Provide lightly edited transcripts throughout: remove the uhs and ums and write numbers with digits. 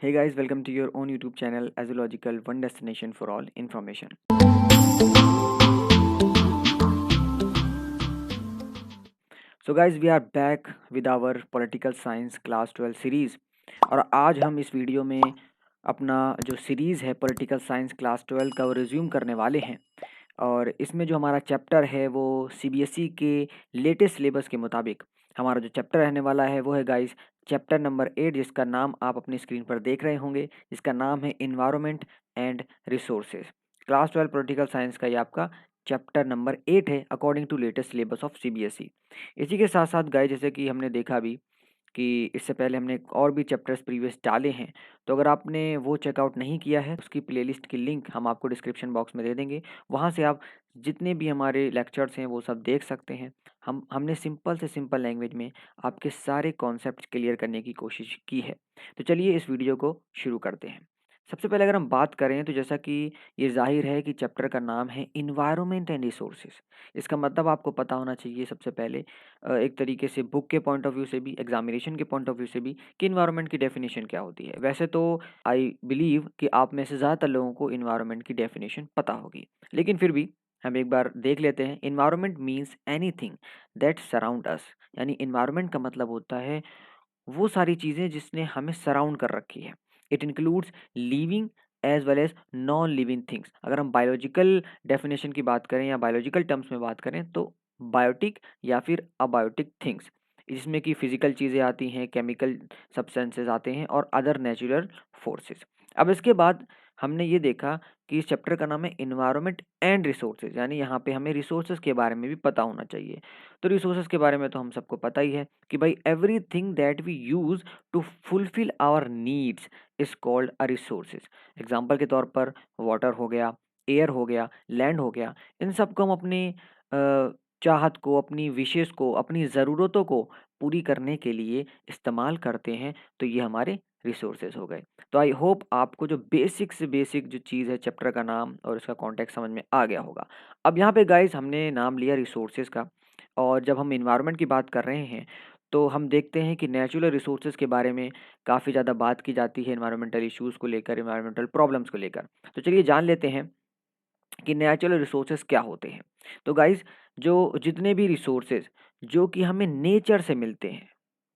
Hey guys, welcome to your own YouTube channel, Azological One Destination for All Information. So guys, we are back with our Political Science Class 12 series और आज हम इस video में अपना जो series है political science class 12 का वो रिज्यूम करने वाले हैं। और इसमें जो हमारा चैप्टर है वो सीबीएसई के लेटेस्ट सिलेबस के मुताबिक हमारा जो चैप्टर रहने वाला है वो है गाइस चैप्टर नंबर 8, जिसका नाम आप अपनी स्क्रीन पर देख रहे होंगे, जिसका नाम है environment and resources. Class 12 political science का ये आपका चैप्टर नंबर 8 है according to latest syllabus of CBSE. इसी के साथ साथ गाइस, जैसे कि हमने देखा भी कि इससे पहले हमने और भी चैप्टर्स प्रीवियस डाले हैं, तो अगर आपने वो चेकआउट नहीं किया है उसकी प्लेलिस्ट की लिंक हम आपको डिस्क्रिप्शन बॉक्स में दे देंगे। वहाँ से आप जितने भी हमारे लेक्चर्स हैं वो सब देख सकते हैं। हमने सिंपल से सिंपल लैंग्वेज में आपके सारे कॉन्सेप्ट क्लियर करने की कोशिश की है। तो चलिए इस वीडियो को शुरू करते हैं। सबसे पहले अगर हम बात करें तो जैसा कि ये जाहिर है कि चैप्टर का नाम है इन्वायरमेंट एंड रिसोर्सेज। इसका मतलब आपको पता होना चाहिए सबसे पहले एक तरीके से बुक के पॉइंट ऑफ व्यू से भी, एग्जामिनेशन के पॉइंट ऑफ व्यू से भी, कि इन्वायरमेंट की डेफिनेशन क्या होती है। वैसे तो आई बिलीव कि आप में से ज़्यादातर लोगों को इन्वायरमेंट की डेफिनेशन पता होगी, लेकिन फिर भी हम एक बार देख लेते हैं। Environment means anything that surround us. यानी इन्वायरमेंट का मतलब होता है वो सारी चीज़ें जिसने हमें सराउंड कर रखी है। It includes living as well as non living things. अगर हम बायोलॉजिकल डेफिनेशन की बात करें या बायोलॉजिकल टर्म्स में बात करें तो बायोटिक या फिर अबायोटिक थिंग्स, इसमें कि फिजिकल चीज़ें आती हैं, केमिकल सब्सटेंसेस आते हैं और अदर नेचुरल फोर्सेस। अब इसके बाद हमने ये देखा कि इस चैप्टर का नाम है इन्वायरमेंट एंड रिसोर्सेज, यानी यहाँ पे हमें रिसोर्सेज के बारे में भी पता होना चाहिए। तो रिसोर्सेज के बारे में तो हम सबको पता ही है कि भाई everything that we use to fulfil our needs is called a resources. Example के तौर पर वाटर हो गया, एयर हो गया, लैंड हो गया, इन सबको हम अपनी चाहत को, अपनी विशेष को, अपनी ज़रूरतों को पूरी करने के लिए इस्तेमाल करते हैं। तो ये हमारे रिसोर्सेज हो गए। तो आई होप आपको जो बेसिक से बेसिक जो चीज़ है चैप्टर का नाम और इसका कॉन्टेक्स्ट समझ में आ गया होगा। अब यहाँ पे गाइस हमने नाम लिया रिसोर्सेज का, और जब हम इन्वायरमेंट की बात कर रहे हैं तो हम देखते हैं कि नेचुरल रिसोर्सेज के बारे में काफ़ी ज़्यादा बात की जाती है, इन्वायरमेंटल इश्यूज़ को लेकर, इन्वायरमेंटल प्रॉब्लम्स को लेकर। तो चलिए जान लेते हैं कि नेचुरल रिसोर्सेज क्या होते हैं। तो गाइस, जो जितने भी रिसोर्सेज जो कि हमें नेचर से मिलते हैं,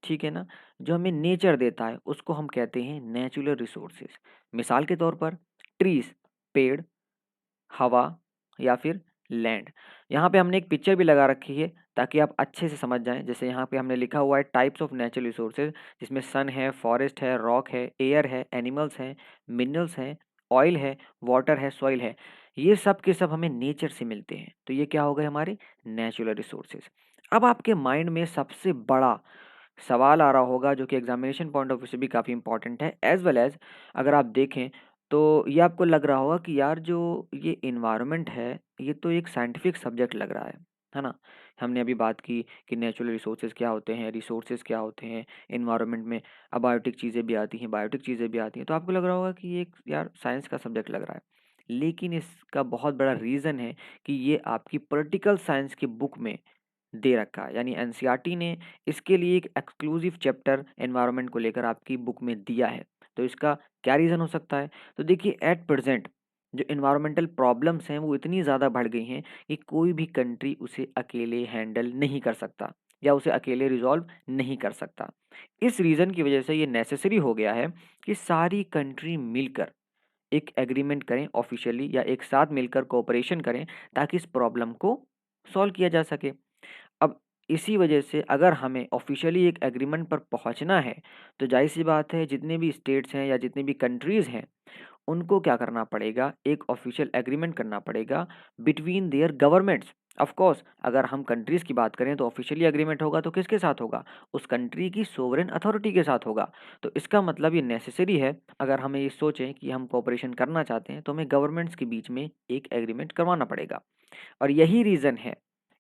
ठीक है ना, जो हमें नेचर देता है उसको हम कहते हैं नेचुरल रिसोर्सेज। मिसाल के तौर पर ट्रीज, पेड़, हवा या फिर लैंड। यहाँ पे हमने एक पिक्चर भी लगा रखी है ताकि आप अच्छे से समझ जाएं। जैसे यहाँ पे हमने लिखा हुआ है टाइप्स ऑफ नेचुरल रिसोर्सेज, जिसमें सन है, फॉरेस्ट है, रॉक है, एयर है, एनिमल्स हैं, मिनरल्स हैं, ऑयल है, वाटर है, सॉइल है। ये सब के सब हमें नेचर से मिलते हैं। तो ये क्या हो गए हमारे नेचुरल रिसोर्सेज। अब आपके माइंड में सबसे बड़ा सवाल आ रहा होगा जो कि एग्जामिनेशन पॉइंट ऑफ व्यू से भी काफ़ी इंपॉर्टेंट है, एज वेल एज अगर आप देखें तो ये आपको लग रहा होगा कि यार जो ये इन्वायरमेंट है ये तो एक साइंटिफिक सब्जेक्ट लग रहा है ना। हमने अभी बात की कि नेचुरल रिसोर्सेज क्या होते हैं, रिसोर्सेज क्या होते हैं, इन्वायरमेंट में अबायोटिक चीज़ें भी आती हैं, बायोटिक चीज़ें भी आती हैं, तो आपको लग रहा होगा कि ये एक यार साइंस का सब्जेक्ट लग रहा है। लेकिन इसका बहुत बड़ा रीज़न है कि ये आपकी पॉलिटिकल साइंस की बुक में दे रखा है। यानी एनसीईआरटी ने इसके लिए एक एक्सक्लूसिव चैप्टर एनवायरनमेंट को लेकर आपकी बुक में दिया है। तो इसका क्या रीज़न हो सकता है? तो देखिए, एट प्रेजेंट जो इन्वायरमेंटल प्रॉब्लम्स हैं वो इतनी ज़्यादा बढ़ गई हैं कि कोई भी कंट्री उसे अकेले हैंडल नहीं कर सकता या उसे अकेले रिजॉल्व नहीं कर सकता। इस रीज़न की वजह से ये नेसेसरी हो गया है कि सारी कंट्री मिलकर एक एग्रीमेंट करें ऑफिशियली, या एक साथ मिलकर कोऑपरेशन करें ताकि इस प्रॉब्लम को सॉल्व किया जा सके। अब इसी वजह से अगर हमें ऑफिशियली एक एग्रीमेंट पर पहुंचना है तो जाहिर सी बात है जितने भी स्टेट्स हैं या जितनी भी कंट्रीज़ हैं उनको क्या करना पड़ेगा, एक ऑफिशियल एग्रीमेंट करना पड़ेगा between their governments. Of course अगर हम कंट्रीज़ की बात करें तो ऑफिशियली एग्रीमेंट होगा तो किसके साथ होगा, उस कंट्री की सोवरेन अथॉरिटी के साथ होगा। तो इसका मतलब ये नेसेसरी है, अगर हमें ये सोचें कि हम कोऑपरेशन करना चाहते हैं तो हमें गवर्नमेंट्स के बीच में एक एग्रीमेंट करवाना पड़ेगा। और यही रीज़न है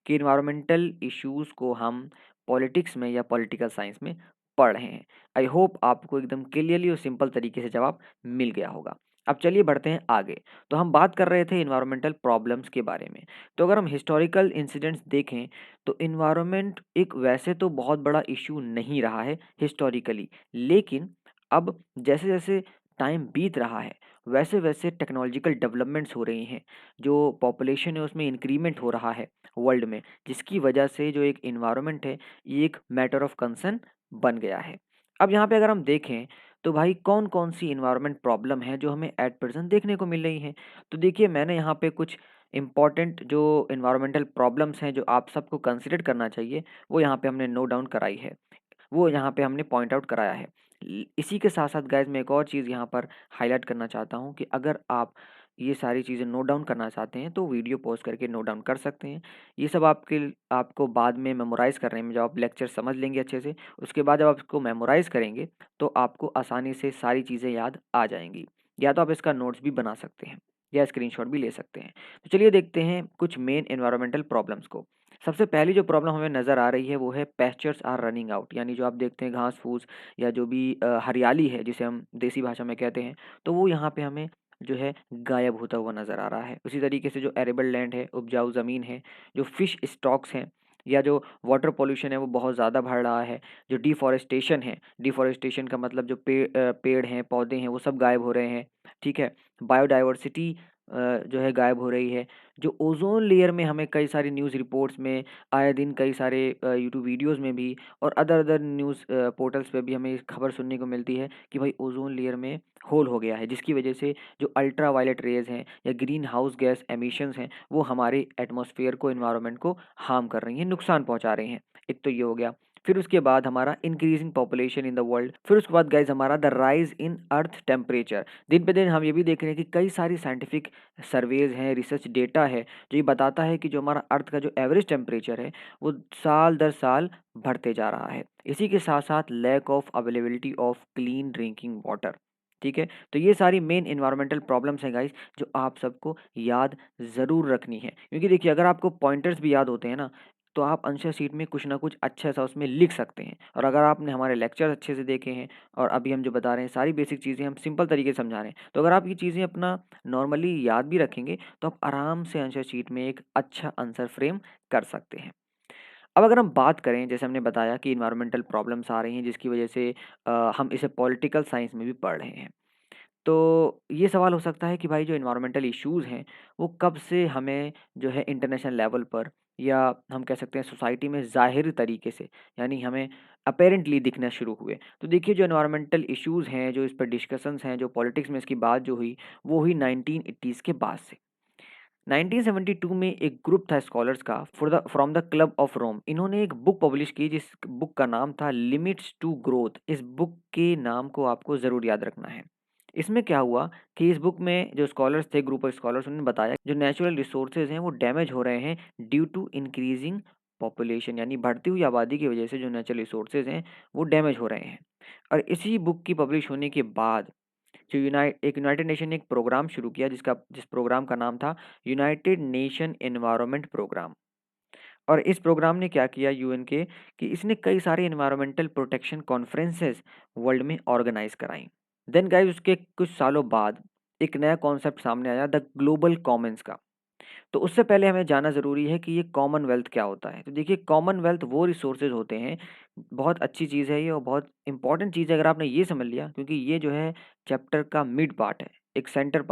कि इन्वायरमेंटल इश्यूज़ को हम पॉलिटिक्स में या पॉलिटिकल साइंस में पढ़ रहे हैं। आई होप आपको एकदम क्लियरली और सिंपल तरीके से जवाब मिल गया होगा। अब चलिए बढ़ते हैं आगे। तो हम बात कर रहे थे इन्वायरमेंटल प्रॉब्लम्स के बारे में। तो अगर हम हिस्टोरिकल इंसिडेंट्स देखें तो इन्वायरमेंट एक वैसे तो बहुत बड़ा इशू नहीं रहा है हिस्टोरिकली, लेकिन अब जैसे-जैसे टाइम बीत रहा है, वैसे-वैसे टेक्नोलॉजिकल डेवलपमेंट्स हो रही हैं, जो पॉपुलेशन है उसमें इंक्रीमेंट हो रहा है वर्ल्ड में, जिसकी वजह से जो एक एनवायरनमेंट है, ये एक मैटर ऑफ कंसर्न बन गया है। अब यहाँ पे अगर हम देखें, तो भाई कौन-कौन सी एनवायरनमेंट प्रॉब्लम है जो हमें एट प्रेज़ेंट देखने को मिल रही हैं। तो देखिए मैंने यहाँ पे कुछ इम्पोर्टेंट जो एनवायरनमेंटल प्रॉब्लम्स हैं जो आप सबको कंसिडर करना चाहिए, वो यहाँ पे हमने नोट डाउन कराई है। वो यहाँ पे हमने पॉइंट आउट कराया है। इसी के साथ-साथ गाइज़ मैं एक और चीज़ यहाँ पर हाइलाइट करना चाहता हूँ कि अगर आप ये सारी चीज़ें नोट डाउन करना चाहते हैं तो वीडियो पॉज़ करके नोट डाउन कर सकते हैं। ये सब आपको बाद में मेमोराइज़ करने में जब आप लेक्चर समझ लेंगे अच्छे से, उसके बाद जब आप इसको मेमोराइज़ करेंगे तो आपको आसानी से सारी चीज़ें याद आ जाएँगी। या तो आप इसका नोट्स भी बना सकते हैं या स्क्रीनशॉट भी ले सकते हैं। तो चलिए देखते हैं कुछ मेन एनवायरमेंटल प्रॉब्लम्स को। सबसे पहली जो प्रॉब्लम हमें नज़र आ रही है वो है पेस्चर्स आर रनिंग आउट, यानी जो आप देखते हैं घास-फूस या जो भी हरियाली है जिसे हम देसी भाषा में कहते हैं, तो वो यहाँ पे हमें जो है गायब होता हुआ नज़र आ रहा है। उसी तरीके से जो एरेबल लैंड है, उपजाऊ ज़मीन है, जो फिश स्टॉक्स हैं या जो वाटर पॉल्यूशन है वो बहुत ज़्यादा बढ़ रहा है। जो डिफ़ॉरेस्टेशन है, डिफ़ॉरेस्टेशन का मतलब जो पेड़ हैं, पौधे हैं वो सब गायब हो रहे हैं, ठीक है? बायोडायवर्सिटी जो है गायब हो रही है। जो ओज़ोन लेयर में हमें कई सारी न्यूज़ रिपोर्ट्स में आए दिन कई सारे यूट्यूब वीडियोज़ में भी और अदर न्यूज़ पोर्टल्स पे भी हमें खबर सुनने को मिलती है कि भाई ओज़ोन लेयर में होल हो गया है, जिसकी वजह से जो अल्ट्रा वायलेट रेज़ हैं या ग्रीन हाउस गैस एमिशंस हैं, वो हमारे एटमॉस्फेयर को, एनवायरनमेंट को हार्म कर रही हैं, नुकसान पहुँचा रही हैं। एक तो ये हो गया। फिर उसके बाद हमारा increasing population in the world. फिर उसके बाद गाइज़ हमारा the rise in earth temperature. दिन पे दिन हम ये भी देख रहे हैं कि कई सारी साइंटिफिक सर्वेज़ हैं, रिसर्च डेटा है, जो ये बताता है कि जो हमारा अर्थ का जो एवरेज टेम्परेचर है, वो साल दर साल बढ़ते जा रहा है। इसी के साथ-साथ lack of availability of clean drinking water, ठीक है? तो ये सारी मेन एनवायरमेंटल प्रॉब्लम्स हैं गाइज़, जो आप सबको याद ज़रूर रखनी है। क्योंकि देखिए अगर आपको पॉइंटर्स भी याद होते हैं ना, तो आप आंसर शीट में कुछ ना कुछ अच्छा-सा उसमें लिख सकते हैं। और अगर आपने हमारे लेक्चर अच्छे से देखे हैं और अभी हम जो बता रहे हैं सारी बेसिक चीज़ें हम सिंपल तरीके से समझा रहे हैं, तो अगर आप ये चीज़ें अपना नॉर्मली याद भी रखेंगे, तो आप आराम से आंसर शीट में एक अच्छा आंसर फ्रेम कर सकते हैं। अब अगर हम बात करें, जैसे हमने बताया कि एनवायरमेंटल प्रॉब्लम्स आ रही हैं जिसकी वजह से हम इसे पॉलिटिकल साइंस में भी पढ़ रहे हैं। तो ये सवाल हो सकता है कि भाई जो एनवायरमेंटल इश्यूज़ हैं, वो कब से हमें जो है इंटरनेशनल लेवल पर या हम कह सकते हैं सोसाइटी में ज़ाहिर तरीके से, यानी हमें अपैरेंटली दिखना शुरू हुए। तो देखिए जो एनवायरमेंटल इश्यूज़ हैं, जो इस पर डिस्कशंस हैं, जो पॉलिटिक्स में इसकी बात जो हुई, वो हुई 1980s के बाद से। 1972 में एक ग्रुप था स्कॉलर्स का from the Club of Rome. इन्होंने एक बुक पब्लिश की जिस बुक का नाम था लिमिट्स टू ग्रोथ। इस बुक के नाम को आपको ज़रूर याद रखना है। इसमें क्या हुआ कि इस बुक में जो स्कॉलर्स थे, ग्रुप ऑफ स्कॉलर्स, उन्होंने बताया जो नेचुरल रिसोर्सेज हैं वो डैमेज हो रहे हैं ड्यू टू इंक्रीजिंग पॉपुलेशन, यानी बढ़ती हुई आबादी की वजह से जो नेचुरल रिसोर्सेज हैं वो डैमेज हो रहे हैं। और इसी बुक की पब्लिश होने के बाद जो यूनाइटेड नेशन ने एक प्रोग्राम शुरू किया जिस प्रोग्राम का नाम था यूनाइटेड नेशन एनवायरनमेंट प्रोग्राम। और इस प्रोग्राम ने क्या किया यूएन के कि इसने कई सारे एनवायरमेंटल प्रोटेक्शन कॉन्फ्रेंसेस वर्ल्ड में ऑर्गेनाइज कराई। देन गाइस उसके कुछ सालों बाद एक नया कॉन्सेप्ट सामने आया, द ग्लोबल कॉमन्स का। तो उससे पहले हमें जानना ज़रूरी है कि ये कॉमनवेल्थ क्या होता है। तो देखिए कॉमनवेल्थ वो रिसोर्सेज होते हैं, बहुत अच्छी चीज़ है ये और बहुत इंपॉर्टेंट चीज़ है अगर आपने ये समझ लिया, क्योंकि ये जो है चैप्टर का मिड पार्ट है, एक सेंट्रल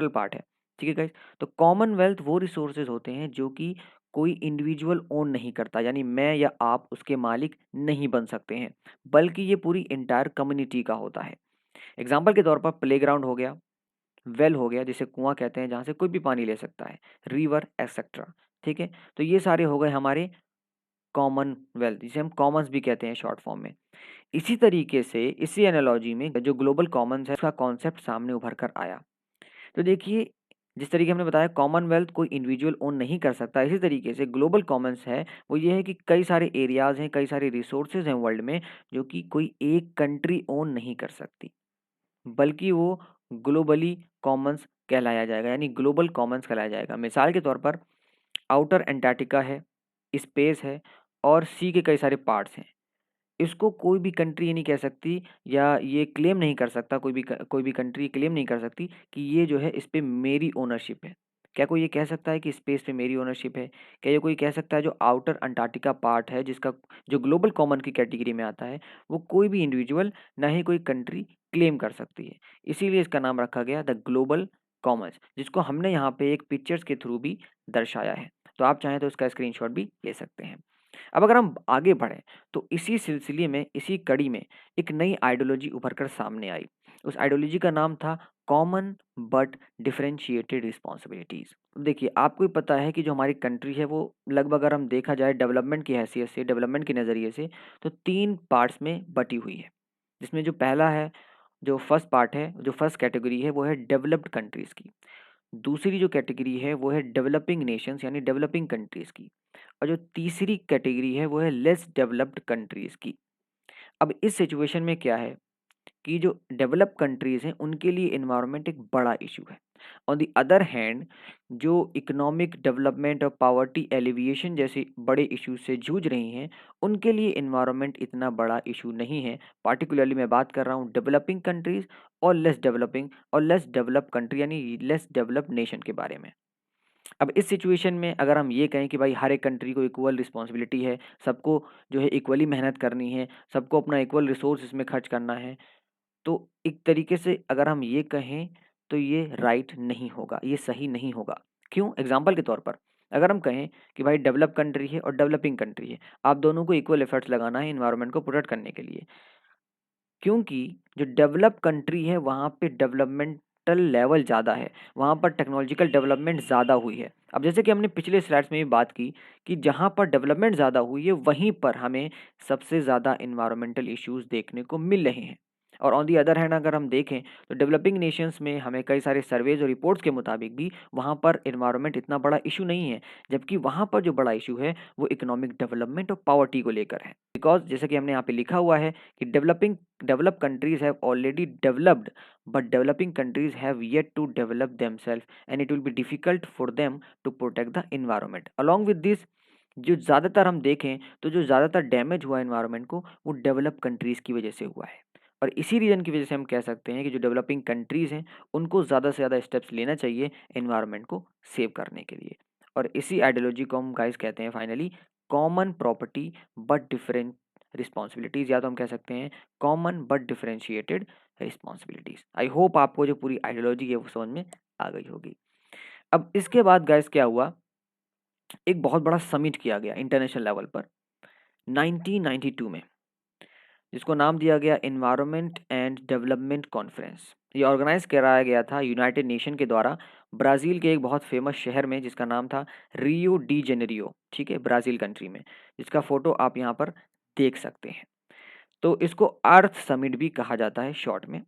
पार्ट है। ठीक है गाइस? तो कॉमनवेल्थ वो रिसोर्सेज होते हैं जो कि कोई इंडिविजुअल ओन नहीं करता, यानी मैं या आप उसके मालिक नहीं बन सकते हैं, बल्कि ये पूरी एंटायर कम्युनिटी का होता है। एग्ज़ाम्पल के तौर पर प्लेग्राउंड हो गया, वेल हो गया जिसे कुआँ कहते हैं जहाँ से कोई भी पानी ले सकता है, रिवर एक्सेट्रा, ठीक है? तो ये सारे हो गए हमारे कॉमनवेल्थ, जिसे हम कॉमन्स भी कहते हैं शॉर्ट फॉर्म में। इसी तरीके से इसी एनालॉजी में जो ग्लोबल कॉमन्स है उसका कॉन्सेप्ट सामने उभर कर आया। तो देखिए जिस तरीके हमने बताया कॉमनवेल्थ कोई इंडिविजुअल ओन नहीं कर सकता, इसी तरीके से ग्लोबल कॉमन्स है वो ये है कि कई सारे एरियाज़ हैं, कई सारे रिसोर्सेज़ हैं वर्ल्ड में जो कि कोई एक कंट्री ओन नहीं कर सकती। बल्कि वो ग्लोबली कॉमन्स कहलाया जाएगा, यानी ग्लोबल कॉमन्स कहलाया जाएगा। मिसाल के तौर पर आउटर अंटार्कटिका है, स्पेस है और सी के कई सारे पार्ट्स हैं। इसको कोई भी कंट्री ये नहीं कह सकती या ये क्लेम नहीं कर सकता, कोई भी कंट्री क्लेम नहीं कर सकती कि ये जो है इस पे मेरी ओनरशिप है। क्या कोई ये कह सकता है कि स्पेस पे मेरी ओनरशिप है? क्या ये कोई कह सकता है जो आउटर अंटार्कटिका पार्ट है जिसका जो ग्लोबल कॉमन की कैटेगरी में आता है, वो कोई भी इंडिविजुअल ना ही कोई कंट्री क्लेम कर सकती है। इसीलिए इसका नाम रखा गया द ग्लोबल कॉमन्स, जिसको हमने यहाँ पे एक पिक्चर्स के थ्रू भी दर्शाया है। तो आप चाहें तो इसका स्क्रीनशॉट भी ले सकते हैं। अब अगर हम आगे बढ़ें तो इसी सिलसिले में, इसी कड़ी में एक नई आइडियोलॉजी उभर कर सामने आई। उस आइडियोलॉजी का नाम था कॉमन बट डिफरेंशिएटेड रिस्पॉन्सिबिलिटीज। देखिए, आपको ही पता है कि जो हमारी कंट्री है वो लगभग, अगर हम देखा जाए डेवलपमेंट की हैसियत से, डेवलपमेंट के नज़रिए से, तो 3 पार्ट्स में बटी हुई है। जिसमें जो पहला है, जो फर्स्ट पार्ट है, जो फर्स्ट कैटेगरी है, वो है डेवलप्ड कंट्रीज़ की। दूसरी जो कैटेगरी है वो है डेवलपिंग नेशंस यानी डेवलपिंग कंट्रीज़ की। और जो तीसरी कैटेगरी है वो है लेस डेवलप्ड कंट्रीज़ की। अब इस सिचुएशन में क्या है कि जो डेवलप कंट्रीज़ हैं उनके लिए एनवायरनमेंट एक बड़ा इशू है। ऑन द अदर हैंड, जो इकोनॉमिक डेवलपमेंट और पॉवर्टी एलिविएशन जैसे बड़े इश्यूज से जूझ रही हैं, उनके लिए एनवायरनमेंट इतना बड़ा इशू नहीं है। पार्टिकुलरली मैं बात कर रहा हूँ डेवलपिंग कंट्रीज़ और लेस डेवलपिंग और लेस डेवलप कंट्री यानी लेस डेवलप नेशन के बारे में। अब इस सिचुएशन में अगर हम ये कहें कि भाई हर एक कंट्री को इक्वल रिस्पॉन्सिबिलिटी है, सबको जो है इक्वली मेहनत करनी है, सबको अपना इक्वल रिसोर्स इसमें खर्च करना है, तो एक तरीके से अगर हम ये कहें तो ये राइट नहीं होगा, ये सही नहीं होगा। क्यों? एग्जाम्पल के तौर पर अगर हम कहें कि भाई डेवलप कंट्री है और डेवलपिंग कंट्री है, आप दोनों को इक्वल एफर्ट्स लगाना है इन्वायरमेंट को प्रोटेक्ट करने के लिए, क्योंकि जो डेवलप कंट्री है वहाँ पे डेवलपमेंटल लेवल ज़्यादा है, वहाँ पर टेक्नोलॉजिकल डेवलपमेंट ज़्यादा हुई है। अब जैसे कि हमने पिछले स्लाइड्स में भी बात की कि जहाँ पर डेवलपमेंट ज़्यादा हुई है वहीं पर हमें सबसे ज़्यादा इन्वायरमेंटल इश्यूज़ देखने को मिल रहे हैं। और ऑन दी अदर हैंड अगर हम देखें तो डेवलपिंग नेशंस में हमें कई सारे सर्वेज और रिपोर्ट्स के मुताबिक भी वहाँ पर इन्वायरमेंट इतना बड़ा इशू नहीं है, जबकि वहाँ पर जो बड़ा इशू है वो इकोनॉमिक डेवलपमेंट और पॉवर्टी को लेकर है। बिकॉज जैसे कि हमने यहाँ पे लिखा हुआ है कि developed countries have already developed, but developing countries have yet to develop themselves, and it will be difficult for them to protect the environment. Along with this, जो ज़्यादातर हम देखें तो जो ज़्यादातर डैमेज हुआ एनवायरनमेंट को वो डेवलप कंट्रीज़ की वजह से हुआ है। और इसी रीज़न की वजह से हम कह सकते हैं कि जो डेवलपिंग कंट्रीज़ हैं उनको ज़्यादा से ज़्यादा स्टेप्स लेना चाहिए एनवायरनमेंट को सेव करने के लिए। और इसी आइडियोलॉजी को हम गाइस कहते हैं finally common property but different responsibilities, या तो हम कह सकते हैं common but differentiated responsibilities. I hope आपको जो पूरी आइडियोलॉजी है वो समझ में आ गई होगी। अब इसके बाद गाइस क्या हुआ, एक बहुत बड़ा समिट किया गया इंटरनेशनल लेवल पर 1992 में, जिसको नाम दिया गया एनवायरनमेंट एंड डेवलपमेंट कॉन्फ्रेंस। ये ऑर्गेनाइज कराया गया था यूनाइटेड नेशन के द्वारा ब्राज़ील के एक बहुत फेमस शहर में जिसका नाम था रियो डी जेनेरियो, ठीक है, ब्राज़ील कंट्री में, जिसका फ़ोटो आप यहाँ पर देख सकते हैं। तो इसको अर्थ समिट भी कहा जाता है शॉर्ट में।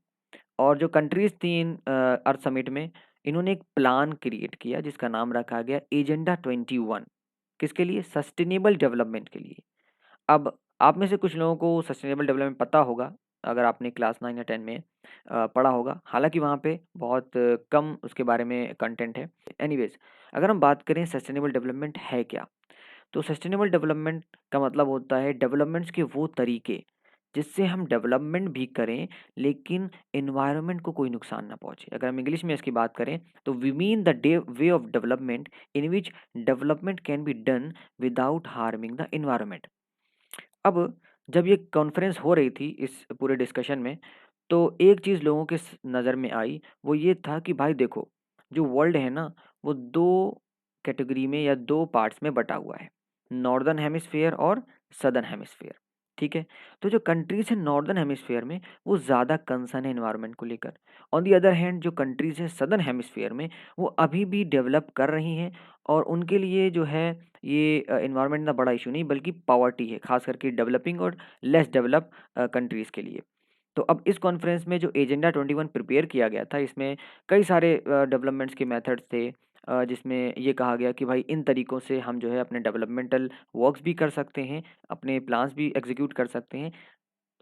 और जो कंट्रीज़ थी इन अर्थ समिट में, इन्होंने एक प्लान क्रिएट किया जिसका नाम रखा गया एजेंडा 21। किसके लिए? सस्टेनेबल डेवलपमेंट के लिए। अब आप में से कुछ लोगों को सस्टेनेबल डेवलपमेंट पता होगा, अगर आपने क्लास 9 या 10 में पढ़ा होगा। हालाँकि वहाँ पे बहुत कम उसके बारे में कंटेंट है। एनीवेज़, अगर हम बात करें सस्टेनेबल डेवलपमेंट है क्या? तो सस्टेनेबल डेवलपमेंट का मतलब होता है डेवलपमेंट्स के वो तरीके जिससे हम डेवलपमेंट भी करें लेकिन एनवायरनमेंट को कोई नुकसान ना पहुंचे। अगर हम इंग्लिश में इसकी बात करें तो we mean the way of development in which development can be done without harming the environment. अब जब ये कॉन्फ्रेंस हो रही थी इस पूरे डिस्कशन में, तो एक चीज़ लोगों के नज़र में आई, वो ये था कि भाई देखो, जो वर्ल्ड है ना वो दो कैटेगरी में या दो पार्ट्स में बटा हुआ है, नॉर्दर्न हेमिस्फेयर और सदर्न हेमिस्फेयर। ठीक है, तो जो कंट्रीज हैं नॉर्दर्न हेमिस्फेयर में वो ज़्यादा कंसर्न है एनवायरनमेंट को लेकर। ऑन दी अदर हैंड जो कंट्रीज हैं सदर्न हेमिस्फेयर में वो अभी भी डेवलप कर रही हैं, और उनके लिए जो है ये एनवायरनमेंट का बड़ा इशू नहीं बल्कि पॉवर्टी है, खास करके डेवलपिंग और लेस डेवलप कंट्रीज़ के लिए। तो अब इस कॉन्फ्रेंस में जो एजेंडा 21 प्रिपेयर किया गया था, इसमें कई सारे डेवलपमेंट्स के मेथड्स थे, जिसमें ये कहा गया कि भाई इन तरीक़ों से हम जो है अपने डेवलपमेंटल वर्क्स भी कर सकते हैं, अपने प्लान्स भी एग्ज़ीक्यूट कर सकते हैं,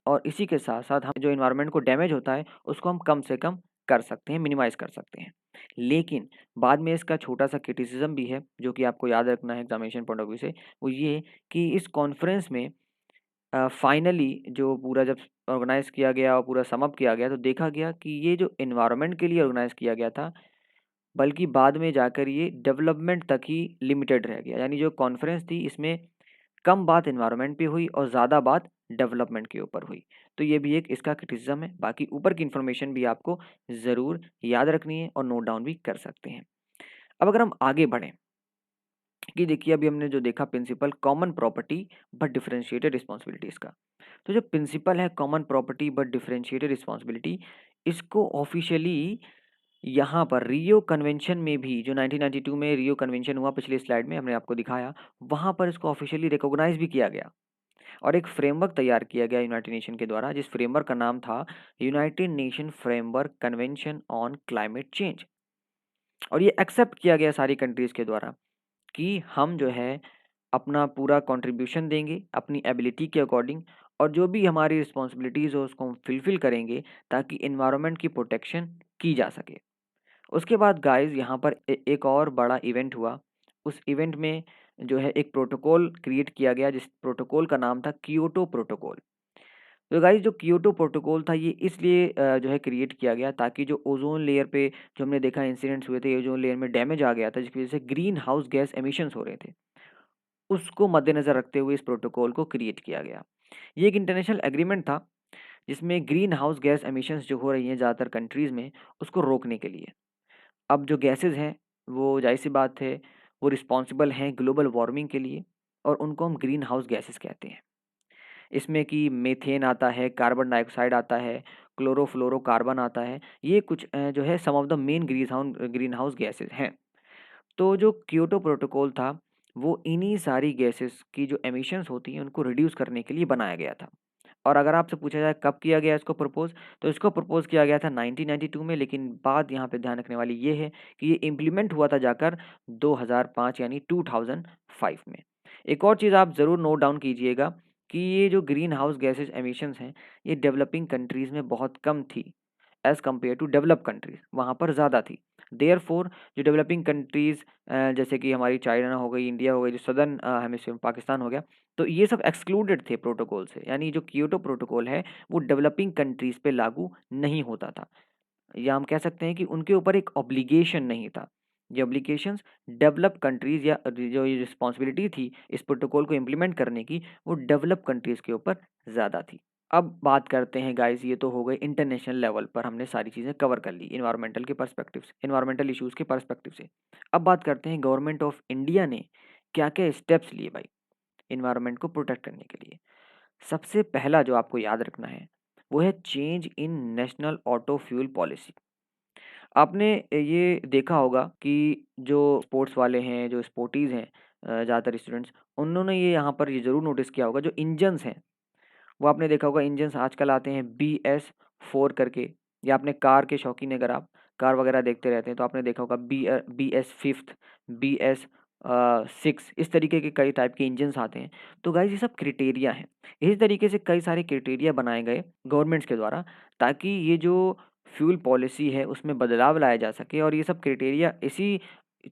और इसी के साथ-साथ हम जो एनवायरनमेंट को डैमेज होता है, उसको हम कम से कम कर सकते हैं, मिनिमाइज़ कर सकते हैं। लेकिन बाद में इसका छोटा-सा क्रिटिसिज़्म भी है, जो कि आपको याद रखना है एग्ज़ामिनेशन पॉइंट ऑफ व्यू से, वो ये कि इस कॉन्फ्रेंस में फाइनली जो पूरा जब ऑर्गेनाइज़ किया गया और पूरा सम अप किया गया, तो देखा गया कि ये जो एनवायरनमेंट के लिए ऑर्गेनाइज़ किया गया था, बल्कि बाद में जाकर ये डेवलपमेंट तक ही लिमिटेड रह गया। यानी जो कॉन्फ्रेंस थी इसमें कम बात एनवायरनमेंट पे हुई और ज़्यादा बात डेवलपमेंट के ऊपर हुई। तो ये भी एक इसका क्रिटिसिज्म है। बाकी ऊपर की इन्फॉर्मेशन भी आपको ज़रूर याद रखनी है और नोट डाउन भी कर सकते हैं। अब अगर हम आगे बढ़ें कि देखिए अभी हमने जो देखा principle common property but differentiated responsibilities का। तो जो प्रिंसिपल है common property but differentiated responsibility, इसको ऑफिशियली यहाँ पर रियो कन्वेंशन में भी, जो 1992 में रियो कन्वेंशन हुआ, पिछली स्लाइड में हमने आपको दिखाया, वहाँ पर इसको ऑफिशियली रिकॉग्नाइज भी किया गया और एक फ्रेमवर्क तैयार किया गया यूनाइटेड नेशन के द्वारा, जिस फ्रेमवर्क का नाम था United nation framework convention on climate change. और ये एक्सेप्ट किया गया सारी कंट्रीज़ के द्वारा कि हम जो है अपना पूरा कंट्रीब्यूशन देंगे अपनी एबिलिटी के अकॉर्डिंग, और जो भी हमारी रिस्पॉन्सिबिलिटीज़ हो उसको हम फुलफिल करेंगे ताकि इन्वायरमेंट की प्रोटेक्शन की जा सके। उसके बाद गाइस यहाँ पर एक और बड़ा इवेंट हुआ। उस इवेंट में जो है एक प्रोटोकॉल क्रिएट किया गया, जिस प्रोटोकॉल का नाम था कियोटो प्रोटोकॉल। तो गाइस जो कियोटो प्रोटोकॉल था ये इसलिए जो है क्रिएट किया गया ताकि जो ओजोन लेयर पे जो हमने देखा इंसिडेंट्स हुए थे, ओजोन लेयर में डैमेज आ गया था जिसकी वजह से ग्रीन हाउस गैस एमिशंस हो रहे थे, उसको मद्देनज़र रखते हुए इस प्रोटोकॉल को क्रिएट किया गया। ये एक इंटरनेशनल एग्रीमेंट था जिसमें ग्रीन हाउस गैस एमिशंस जो हो रही हैं ज़्यादातर कंट्रीज़ में, उसको रोकने के लिए। अब जो गैसेज़ हैं वो ज़ाहिर-सी बात है वो रिस्पॉन्सिबल हैं ग्लोबल वार्मिंग के लिए और उनको हम ग्रीन हाउस गैसेज़ कहते हैं। इसमें कि मीथेन आता है, कार्बन डाइऑक्साइड आता है, क्लोरोफ्लोरोकार्बन आता है। ये कुछ जो है some of the main greenhouse gases हैं। तो जो क्योटो प्रोटोकॉल था, वो इन्हीं सारी गैसेज़ की जो एमिशंस होती हैं, उनको रिड्यूस करने के लिए बनाया गया था। और अगर आपसे पूछा जाए कब किया गया इसको प्रपोज़, तो इसको प्रपोज़ किया गया था 1992 में, लेकिन बात यहाँ पे ध्यान रखने वाली ये है कि ये इम्प्लीमेंट हुआ था जाकर 2005 यानी 2005 में। एक और चीज़ आप ज़रूर नोट डाउन कीजिएगा कि ये जो ग्रीन हाउस गैसेज़ एमिशंस हैं, ये डेवलपिंग कंट्रीज़ में बहुत कम थी as compared to developed countries, वहाँ पर ज़्यादा थी। देयरफॉर जो डेवलपिंग कंट्रीज़ जैसे कि हमारी चाइना हो गई, इंडिया हो गई, जो सदर्न हेमिस्फीयर में पाकिस्तान हो गया, तो ये सब एक्सक्लूडेड थे प्रोटोकॉल से। यानी जो कियोटो प्रोटोकॉल है वो डेवलपिंग कंट्रीज़ पे लागू नहीं होता था, या हम कह सकते हैं कि उनके ऊपर एक ऑब्लिगेशन नहीं था। ये ऑब्लिगेशंस डेवलप्ड कंट्रीज़ या जो ये रिस्पॉन्सिबिलिटी थी इस प्रोटोकॉल को इम्प्लीमेंट करने की, वो डेवलप्ड कंट्रीज़ के ऊपर ज़्यादा थी। अब बात करते हैं गाइस, ये तो हो गए इंटरनेशनल लेवल पर हमने सारी चीज़ें कवर कर ली एनवायरमेंटल के पर्सपेक्टिव से, एनवायरमेंटल इश्यूज़ के पर्सपेक्टिव से। अब बात करते हैं गवर्नमेंट ऑफ इंडिया ने क्या-क्या स्टेप्स लिए भाई एनवायरनमेंट को प्रोटेक्ट करने के लिए। सबसे पहला जो आपको याद रखना है वो है change in national auto fuel policy. आपने ये देखा होगा कि जो स्पोर्ट्स वाले हैं, जो स्पोर्टीज़ हैं, ज़्यादातर स्टूडेंट्स, उन्होंने ये यहाँ पर ये ज़रूर नोटिस किया होगा, जो इंजन्स हैं वो आपने देखा होगा, इंजन्स आजकल आते हैं BS4 करके, या आपने कार के शौकीन अगर आप कार वगैरह देखते रहते हैं तो आपने देखा होगा BS5, BS6, इस तरीके के कई टाइप के इंजन्स आते हैं। तो गाइस ये सब क्राइटेरिया हैं। इसी तरीके से कई सारे क्राइटेरिया बनाए गए गवर्नमेंट्स के द्वारा ताकि ये जो फ्यूल पॉलिसी है उसमें बदलाव लाया जा सके, और ये सब क्राइटेरिया इसी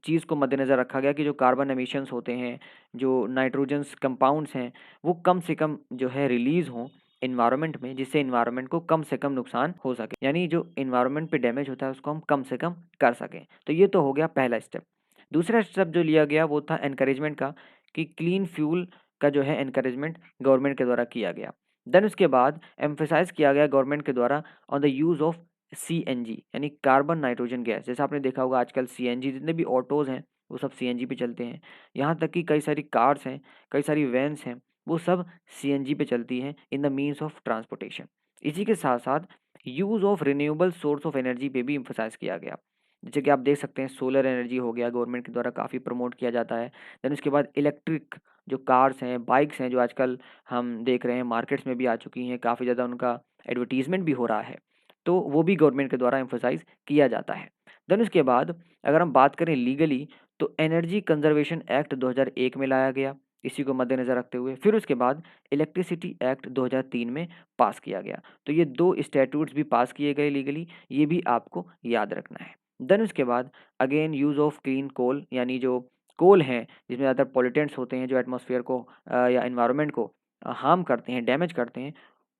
चीज़ को मद्देनज़र रखा गया कि जो कार्बन एमिशंस होते हैं, जो नाइट्रोजन्स कंपाउंड्स हैं, वो कम से कम जो है रिलीज़ हों एनवायरनमेंट में, जिससे एनवायरनमेंट को कम से कम नुकसान हो सके। यानी जो एनवायरनमेंट पे डैमेज होता है उसको हम कम से कम कर सकें। तो ये तो हो गया पहला स्टेप। दूसरा स्टेप जो लिया गया वो था एनकरेजमेंट का, कि क्लीन फ्यूल का जो है एनकरेजमेंट गवर्नमेंट के द्वारा किया गया। देन उसके बाद एम्फसाइज़ किया गया गवर्नमेंट के द्वारा on the use of CNG यानी कार्बन नाइट्रोजन गैस। जैसा आपने देखा होगा आजकल CNG जितने भी ऑटोज़ हैं वो सब CNG पे चलते हैं। यहाँ तक कि कई सारी कार्स हैं, कई सारी वैन्स हैं, वो सब CNG पे चलती हैं in the means of transportation. इसी के साथ-साथ use of renewable source of energy पे भी एम्फसाइज़ किया गया। जैसे कि आप देख सकते हैं सोलर एनर्जी हो गया, गवर्नमेंट के द्वारा काफ़ी प्रमोट किया जाता है। देन उसके बाद इलेक्ट्रिक जो कार्स हैं, बाइक्स हैं, जो आजकल हम देख रहे हैं मार्केट्स में भी आ चुकी हैं, काफ़ी ज़्यादा उनका एडवर्टाइज़मेंट भी हो रहा है। तो वो भी गवर्नमेंट के द्वारा एम्फसाइज़ किया जाता है। देन उसके बाद अगर हम बात करें लीगली, तो एनर्जी कंज़र्वेशन एक्ट 2001 में लाया गया, इसी को मद्देनज़र रखते हुए। फिर उसके बाद इलेक्ट्रिसिटी एक्ट 2003 में पास किया गया। तो ये 2 स्टैट्यूट्स भी पास किए गए लीगली, ये भी आपको याद रखना है। देन उसके बाद again use of clean coal, यानी जो कोल हैं जिसमें ज़्यादातर पॉल्यूटेंट्स होते हैं जो एटमॉस्फेयर को या एनवायरनमेंट को हार्म करते हैं, डैमेज करते हैं,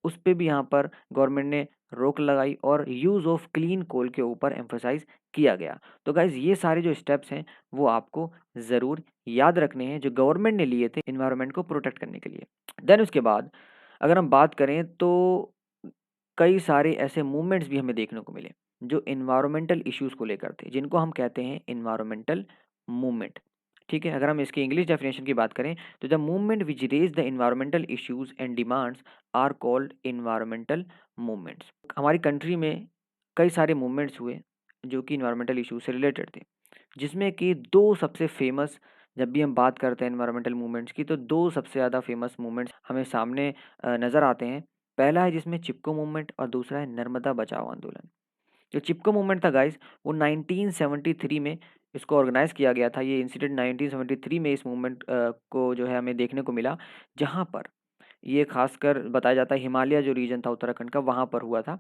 उस पे भी यहाँ पर गवर्नमेंट ने रोक लगाई और यूज़ ऑफ क्लीन कोल के ऊपर एम्फसाइज़ किया गया। तो गाइज़ ये सारे जो स्टेप्स हैं वो आपको ज़रूर याद रखने हैं जो गवर्नमेंट ने लिए थे एनवायरनमेंट को प्रोटेक्ट करने के लिए। देन उसके बाद अगर हम बात करें तो कई सारे ऐसे मूवमेंट्स भी हमें देखने को मिले जो इन्वायरमेंटल इश्यूज को लेकर थे, जिनको हम कहते हैं इन्वायरमेंटल मूवमेंट। ठीक है, अगर हम इसकी इंग्लिश डेफिनेशन की बात करें तो the movement which raise the environmental issues and demands are called environmental movements. हमारी कंट्री में कई सारे मूवमेंट्स हुए जो कि इन्वायरमेंटल इश्यूज से रिलेटेड थे, जिसमें कि दो सबसे फेमस, जब भी हम बात करते हैं इन्वायरमेंटल मूवमेंट्स की, तो दो सबसे ज़्यादा फेमस मूवमेंट्स हमें सामने नज़र आते हैं। पहला है जिसमें चिपको मूवमेंट और दूसरा है नर्मदा बचाओ आंदोलन। जो चिपको मूवमेंट था गाइस, वो 1973 में इसको ऑर्गेनाइज किया गया था। ये इंसिडेंट 1973 में इस मूवमेंट को जो है हमें देखने को मिला, जहाँ पर ये खासकर बताया जाता है हिमालय जो रीजन था उत्तराखंड का, वहाँ पर हुआ था।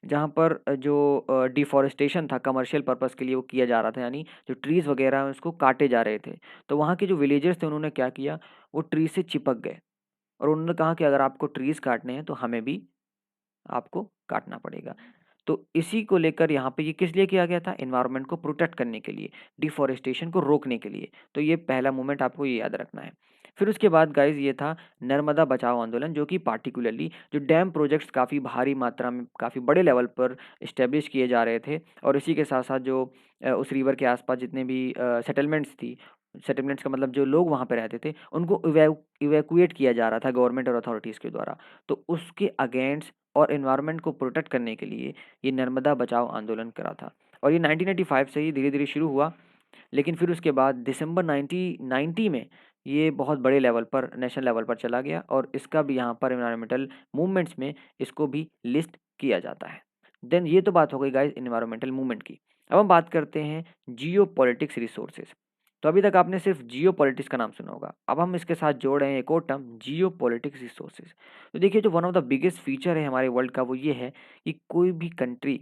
जहाँ पर जो डिफॉरेस्टेशन था कमर्शियल पर्पस के लिए वो किया जा रहा था, यानी जो ट्रीज़ वगैरह हैं उसको काटे जा रहे थे। तो वहाँ के जो विलेजर्स थे उन्होंने क्या किया, वो ट्री से चिपक गए और उन्होंने कहा कि अगर आपको ट्रीज़ काटने हैं तो हमें भी आपको काटना पड़ेगा। तो इसी को लेकर यहाँ पे ये किस लिए किया गया था? एनवायरनमेंट को प्रोटेक्ट करने के लिए, डिफ़ॉरेस्टेशन को रोकने के लिए। तो ये पहला मूवमेंट आपको ये याद रखना है। फिर उसके बाद गाइज़ ये था नर्मदा बचाओ आंदोलन, जो कि पार्टिकुलरली जो डैम प्रोजेक्ट्स काफ़ी भारी मात्रा में, काफ़ी बड़े लेवल पर एस्टेब्लिश किए जा रहे थे, और इसी के साथ-साथ जो उस रिवर के आस-पास जितने भी सेटलमेंट्स थी, सेटलमेंट्स का मतलब जो लोग वहाँ पे रहते थे, उनको इवैक्यूएट किया जा रहा था गवर्नमेंट और अथॉरिटीज़ के द्वारा। तो उसके अगेंस्ट और एनवायरनमेंट को प्रोटेक्ट करने के लिए ये नर्मदा बचाओ आंदोलन करा था, और ये 1985 से ही धीरे-धीरे शुरू हुआ। लेकिन फिर उसके बाद दिसंबर 1990 में ये बहुत बड़े लेवल पर, नेशनल लेवल पर चला गया, और इसका भी यहाँ पर एनवायरमेंटल मूवमेंट्स में इसको भी लिस्ट किया जाता है। देन ये तो बात हो गई गाइस एनवायरमेंटल मूवमेंट की। अब हम बात करते हैं जियोपॉलिटिक्स रिसोर्सेज। तो अभी तक आपने सिर्फ जियोपॉलिटिक्स का नाम सुना होगा, अब हम इसके साथ जोड़ रहे हैं एक और टर्म, जियोपॉलिटिक्स रिसोर्सेज। तो देखिए, जो one of the biggest feature है हमारे वर्ल्ड का वो ये है कि कोई भी कंट्री,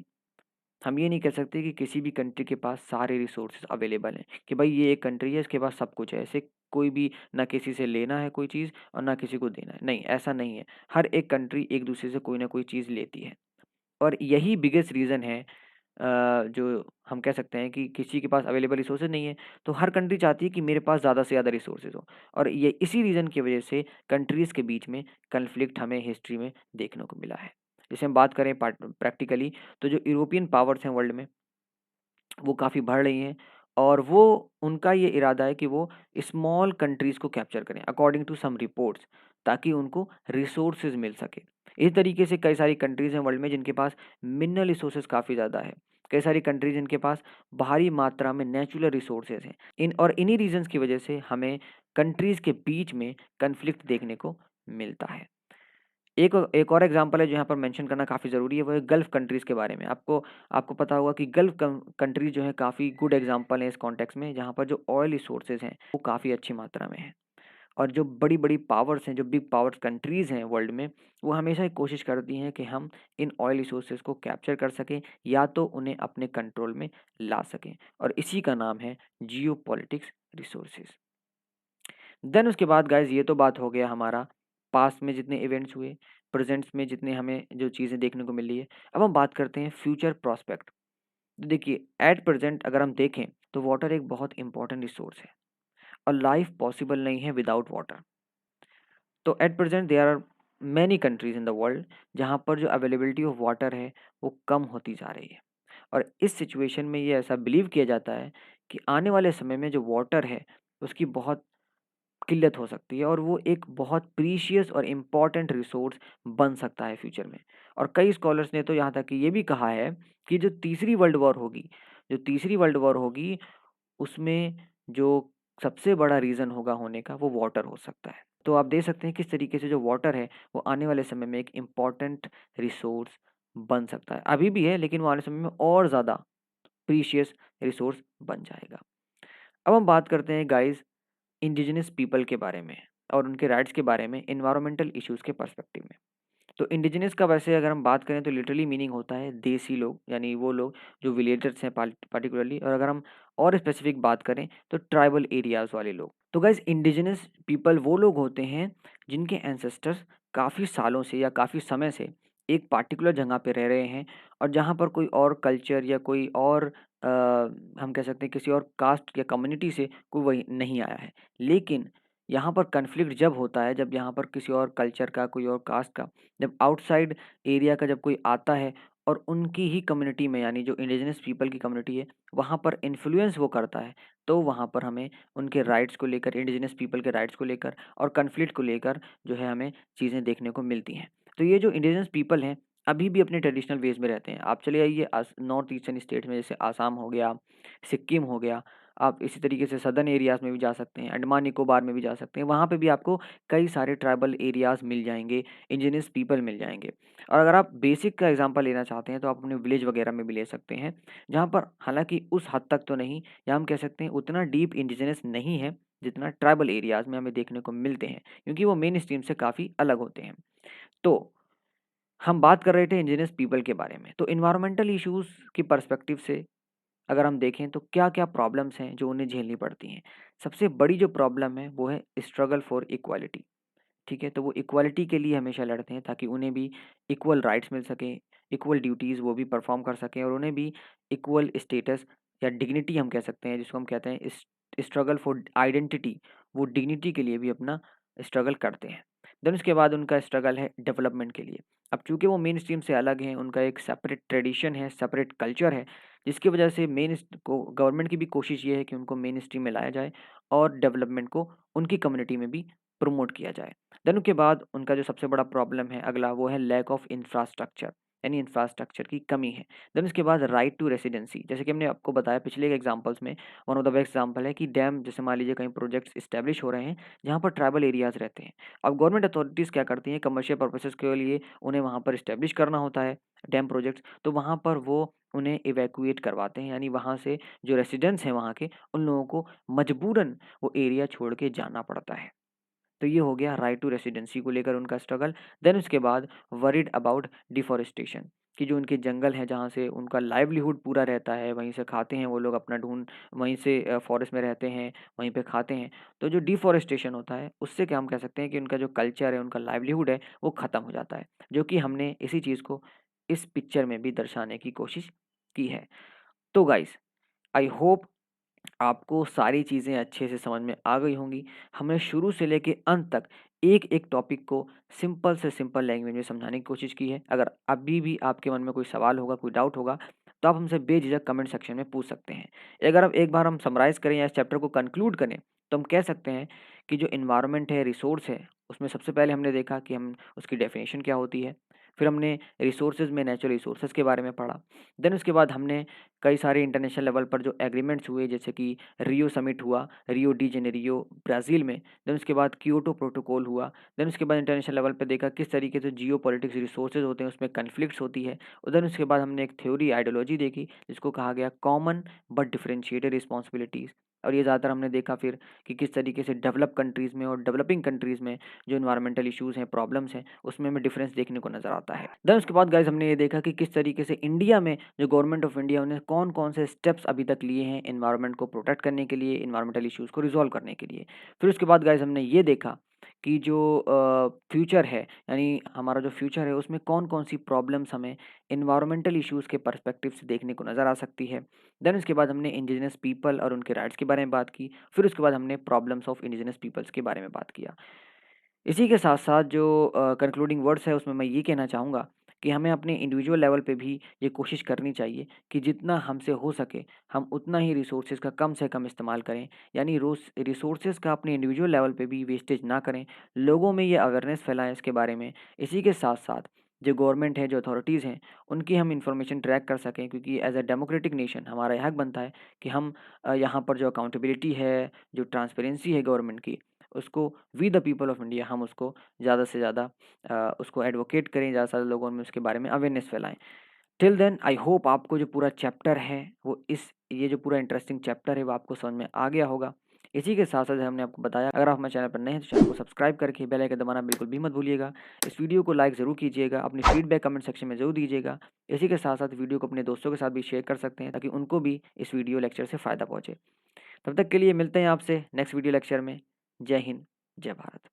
हम ये नहीं कह सकते कि किसी भी कंट्री के पास सारे रिसोर्सेज अवेलेबल हैं, कि भाई ये एक कंट्री है इसके पास सब कुछ है, ऐसे कोई भी ना किसी से लेना है कोई चीज़ और ना किसी को देना है, नहीं, ऐसा नहीं है। हर एक कंट्री एक दूसरे से कोई ना कोई चीज़ लेती है, और यही बिगेस्ट रीज़न है जो हम कह सकते हैं कि किसी के पास अवेलेबल रिसोर्सेज नहीं है, तो हर कंट्री चाहती है कि मेरे पास ज़्यादा से ज़्यादा रिसोर्सेज हो, और ये इसी रीज़न की वजह से कंट्रीज़ के बीच में कन्फ्लिक्ट हमें हिस्ट्री में देखने को मिला है। जैसे हम बात करें प्रैक्टिकली, तो जो यूरोपियन पावर्स हैं वर्ल्ड में, वो काफ़ी बढ़ रही हैं, और वो, उनका ये इरादा है कि वो स्मॉल कंट्रीज़ को कैप्चर करें अकॉर्डिंग टू सम रिपोर्ट्स, ताकि उनको रिसोर्सेज मिल सके। इस तरीके से कई सारी कंट्रीज़ हैं वर्ल्ड में जिनके पास मिनरल रिसोर्सेज काफ़ी ज़्यादा है। कई सारी कंट्रीज़ जिनके पास भारी मात्रा में नेचुरल रिसोर्सेज हैं। इन्हीं रीज़न्स की वजह से हमें कंट्रीज़ के बीच में कॉन्फ्लिक्ट देखने को मिलता है। एक और एग्जांपल है जो यहाँ पर मेंशन करना काफ़ी ज़रूरी है, वो है गल्फ़ कंट्रीज़ के बारे में। आपको आपको पता होगा कि गल्फ़ कंट्रीज़ जो हैं काफ़ी गुड एग्जांपल हैं इस कॉन्टेक्स्ट में, जहाँ पर जो ऑयल रिसोर्सेज़ हैं वो काफ़ी अच्छी मात्रा में हैं। और जो बड़ी-बड़ी पावर्स हैं, जो बिग पावर्स कंट्रीज़ हैं वर्ल्ड में, वो हमेशा ही कोशिश करती हैं कि हम इन ऑयल रिसोर्सेज़ को कैप्चर कर सकें, या तो उन्हें अपने कंट्रोल में ला सकें, और इसी का नाम है जियोपॉलिटिक्स रिसोर्सेज़। देन उसके बाद गाइज़ ये तो बात हो गया हमारा पास्ट में जितने इवेंट्स हुए, प्रेज़ेंट्स में जितने हमें जो चीज़ें देखने को मिल रही है। अब हम बात करते हैं फ्यूचर प्रॉस्पेक्ट। तो देखिए, एट प्रेज़ेंट अगर हम देखें तो वाटर एक बहुत इम्पोर्टेंट रिसोर्स है, और लाइफ़ पॉसिबल नहीं है विदाउट वाटर। तो at present there are many countries in the world जहाँ पर जो अवेलेबिलिटी ऑफ वाटर है वो कम होती जा रही है। और इस सिचुएशन में ये ऐसा बिलीव किया जाता है कि आने वाले समय में जो वाटर है उसकी बहुत किल्लत हो सकती है, और वो एक बहुत प्रीशियस और इम्पॉर्टेंट रिसोर्स बन सकता है फ्यूचर में। और कई स्कॉलर्स ने तो यहाँ तक कि ये भी कहा है कि जो तीसरी वर्ल्ड वॉर होगी उसमें जो सबसे बड़ा रीज़न होगा होने का वो वाटर हो सकता है। तो आप देख सकते हैं किस तरीके से जो वाटर है वो आने वाले समय में एक इम्पॉर्टेंट रिसोर्स बन सकता है। अभी भी है, लेकिन वो आने समय में और ज़्यादा प्रीशियस रिसोर्स बन जाएगा। अब हम बात करते हैं गाइस इंडिजिनस पीपल के बारे में और उनके राइट्स के बारे में एनवायरमेंटल इश्यूज़ के पर्सपेक्टिव में। तो इंडिजिनस का वैसे अगर हम बात करें तो लिटरली मीनिंग होता है देसी लोग, यानी वो लोग जो विलेजर्स हैं पार्टिकुलरली, और अगर हम और स्पेसिफिक बात करें तो ट्राइबल एरियाज़ वाले लोग। तो गाइस इंडिजिनस पीपल वो लोग होते हैं जिनके एंसेस्टर्स काफ़ी सालों से या काफ़ी समय से एक पार्टिकुलर जगह पे रह रहे हैं, और जहाँ पर कोई और कल्चर या कोई और हम कह सकते हैं किसी और कास्ट या कम्युनिटी से कोई वही नहीं आया है। लेकिन यहाँ पर कन्फ्लिक्ट जब होता है जब यहाँ पर किसी और कल्चर का, कोई और कास्ट का, जब आउटसाइड एरिया का जब कोई आता है और उनकी ही कम्युनिटी में, यानी जो इंडिजिनस पीपल की कम्युनिटी है, वहाँ पर इन्फ्लुएंस वो करता है, तो वहाँ पर हमें उनके राइट्स को लेकर, इंडिजिनस पीपल के राइट्स को लेकर और कन्फ्लिक्ट को लेकर जो है हमें चीज़ें देखने को मिलती हैं। तो ये जो इंडिजिनस पीपल हैं अभी भी अपने ट्रेडिशनल वेज में रहते हैं। आप चले आइए नॉर्थ ईस्टर्न स्टेट में, जैसे आसाम हो गया, सिक्किम हो गया, आप इसी तरीके से सदर्न एरियाज़ में भी जा सकते हैं, अंडमान निकोबार में भी जा सकते हैं। वहाँ पे भी आपको कई सारे ट्राइबल एरियाज़ मिल जाएँगे, इंडिजिनस पीपल मिल जाएँगे। और अगर आप बेसिक का एग्ज़ाम्पल लेना चाहते हैं तो आप अपने विलेज वगैरह में भी ले सकते हैं, जहाँ पर हालाँकि उस हद तक तो नहीं, या हम कह सकते हैं उतना डीप इंडिजिनस नहीं है, जितना ट्राइबल एरियाज़ में हमें देखने को मिलते हैं, क्योंकि वो मेन स्ट्रीम से काफ़ी अलग होते हैं। तो हम बात कर रहे थे इंडिजिनस पीपल के बारे में, तो एनवायरमेंटल इश्यूज़ की पर्सपेक्टिव से अगर हम देखें तो क्या-क्या प्रॉब्लम्स हैं जो उन्हें झेलनी पड़ती हैं। सबसे बड़ी जो प्रॉब्लम है वो है स्ट्रगल फॉर इक्वालिटी, ठीक है? तो वो इक्वालिटी के लिए हमेशा लड़ते हैं ताकि उन्हें भी इक्वल राइट्स मिल सकें, इक्वल ड्यूटीज़ वो भी परफ़ॉर्म कर सकें और उन्हें भी इक्वल स्टेटस या डिग्निटी हम कह सकते हैं, जिसको हम कहते हैं स्ट्रगल फॉर आइडेंटिटी, वो डिग्निटी के लिए भी अपना स्ट्रगल करते हैं। देन उसके बाद उनका स्ट्रगल है डेवलपमेंट के लिए। अब चूँकि वो मेन स्ट्रीम से अलग हैं, उनका एक सेपरेट ट्रेडिशन है, सेपरेट कल्चर है, जिसकी वजह से मेन स्ट को गवर्नमेंट की भी कोशिश ये है कि उनको मेन स्ट्रीम में लाया जाए और डेवलपमेंट को उनकी कम्युनिटी में भी प्रमोट किया जाए। देन उसके बाद उनका जो सबसे बड़ा प्रॉब्लम है अगला, वो है लैक ऑफ इंफ्रास्ट्रक्चर, यानी इंफ्रास्ट्रक्चर की कमी है। देन उसके बाद राइट टू रेसिडेंसी, जैसे कि हमने आपको बताया पिछले एग्जांपल्स में, one of the best example है कि डैम, जैसे मान लीजिए कहीं प्रोजेक्ट्स एस्टेब्लिश हो रहे हैं जहाँ पर ट्राइबल एरियाज़ रहते हैं। अब गवर्नमेंट अथॉरिटीज़ क्या करती हैं, कमर्शियल पर्पसेस के लिए उन्हें वहाँ पर एस्टेब्लिश करना होता है डैम प्रोजेक्ट्स, तो वहाँ पर वो उन्हें इवैक्यूएट करवाते हैं, यानी वहाँ से जो रेसिडेंट्स हैं वहाँ के, उन लोगों को मजबूरन वो एरिया छोड़ के जाना पड़ता है। तो ये हो गया राइट टू रेसिडेंसी को लेकर उनका स्ट्रगल। देन उसके बाद वरीड अबाउट डिफॉरेस्टेशन, कि जो उनके जंगल हैं जहाँ से उनका लाइवलीहुड पूरा रहता है, वहीं से खाते हैं वो लोग अपना ढूँढ, वहीं से फॉरेस्ट में रहते हैं, वहीं पे खाते हैं। तो जो डिफॉरेस्टेशन होता है उससे क्या हम कह सकते हैं कि उनका जो कल्चर है, उनका लाइवलीहुड है, वो ख़त्म हो जाता है। जो कि हमने इसी चीज़ को इस पिक्चर में भी दर्शाने की कोशिश की है। तो गाइज़, आई होप आपको सारी चीज़ें अच्छे से समझ में आ गई होंगी। हमने शुरू से लेके अंत तक एक-एक टॉपिक को सिंपल से सिंपल लैंग्वेज में समझाने की कोशिश की है। अगर अभी भी आपके मन में कोई सवाल होगा, कोई डाउट होगा, तो आप हमसे बेझिझक कमेंट सेक्शन में पूछ सकते हैं। अगर अब एक बार हम समराइज़ करें या इस चैप्टर को कंक्लूड करें, तो हम कह सकते हैं कि जो एनवायरनमेंट है, रिसोर्स है, उसमें सबसे पहले हमने देखा कि हम उसकी डेफिनेशन क्या होती है। फिर हमने रिसोर्सेज़ में नेचुरल रिसोर्सेज़ के बारे में पढ़ा। देन उसके बाद हमने कई सारे इंटरनेशनल लेवल पर जो एग्रीमेंट्स हुए, जैसे कि रियो समिट हुआ, रियो डी जेनेरियो ब्राज़ील में। देन उसके बाद क्योटो प्रोटोकॉल हुआ। देन उसके बाद इंटरनेशनल लेवल पे देखा किस तरीके से जियोपॉलिटिक्स रिसोर्सेज़ होते हैं, उसमें कॉन्फ्लिक्ट्स होती है। और देन उसके बाद हमने एक थ्योरी आइडियोलॉजी देखी, जिसको कहा गया कॉमन बट डिफरेंशिएटेड रिस्पॉन्सिबिलिटीज़। और ये ज़्यादातर हमने देखा फिर कि किस तरीके से डेवलप कंट्रीज़ में और डेवलपिंग कंट्रीज़ में जो एनवायरमेंटल इश्यूज़ हैं, प्रॉब्लम्स हैं, उसमें हमें डिफरेंस देखने को नज़र आता है। देन उसके बाद गाइज़ हमने ये देखा कि किस तरीके से इंडिया में जो गवर्नमेंट ऑफ इंडिया ने कौन-कौन से स्टेप्स अभी तक लिए हैं एनवायरनमेंट को प्रोटेक्ट करने के लिए, एनवायरमेंटल इश्यूज़ को रिज़ॉल्व करने के लिए। फिर उसके बाद गाइज़ हमने ये देखा कि जो फ्यूचर है, यानी हमारा जो फ्यूचर है उसमें कौन-कौन सी प्रॉब्लम्स हमें एनवायरमेंटल इश्यूज़ के पर्सपेक्टिव से देखने को नज़र आ सकती है। देन उसके बाद हमने इंडिजिनस पीपल और उनके राइट्स के बारे में बात की। फिर उसके बाद हमने प्रॉब्लम्स ऑफ इंडिजिनस पीपल्स के बारे में बात किया। इसी के साथ-साथ जो कंक्लूडिंग वर्ड्स है उसमें मैं ये कहना चाहूँगा कि हमें अपने इंडिविजुअल लेवल पे भी ये कोशिश करनी चाहिए कि जितना हमसे हो सके हम उतना ही रिसोर्सेज़ का कम से कम इस्तेमाल करें। यानी रिसोर्सेज़ का अपने इंडिविजुअल लेवल पे भी वेस्टेज ना करें। लोगों में ये अवेयरनेस फैलाएँ इसके बारे में। इसी के साथ-साथ जो गवर्नमेंट है, जो अथॉरिटीज़ हैं, उनकी हम इन्फॉर्मेशन ट्रैक कर सकें, क्योंकि एज़ अ डेमोक्रेटिक नेशन हमारा ये हक बनता है कि हम यहाँ पर जो अकाउंटेबिलिटी है, जो ट्रांसपेरेंसी है गवर्नमेंट की, उसको we the people of India हम उसको ज़्यादा से ज़्यादा उसको एडवोकेट करें, ज़्यादा से ज़्यादा लोगों में उसके बारे में अवेयरनेस फैलाएँ। टिल देन आई होप आपको जो पूरा चैप्टर है वो ये जो पूरा इंटरेस्टिंग चैप्टर है वो आपको समझ में आ गया होगा। इसी के साथ-साथ हमने आपको बताया, अगर आप हमारे चैनल पर नए हैं तो चैनल को सब्सक्राइब करके बेल आइकन दबाना बिल्कुल भी मत भूलिएगा। इस वीडियो को लाइक ज़रूर कीजिएगा, अपनी फीडबैक कमेंट सेक्शन में ज़रूर दीजिएगा। इसी के साथ-साथ वीडियो को अपने दोस्तों के साथ भी शेयर कर सकते हैं ताकि उनको भी इस वीडियो लेक्चर से फ़ायदा पहुँचे। तब तक के लिए मिलते हैं आपसे नेक्स्ट वीडियो लेक्चर में। जय हिंद, जय भारत।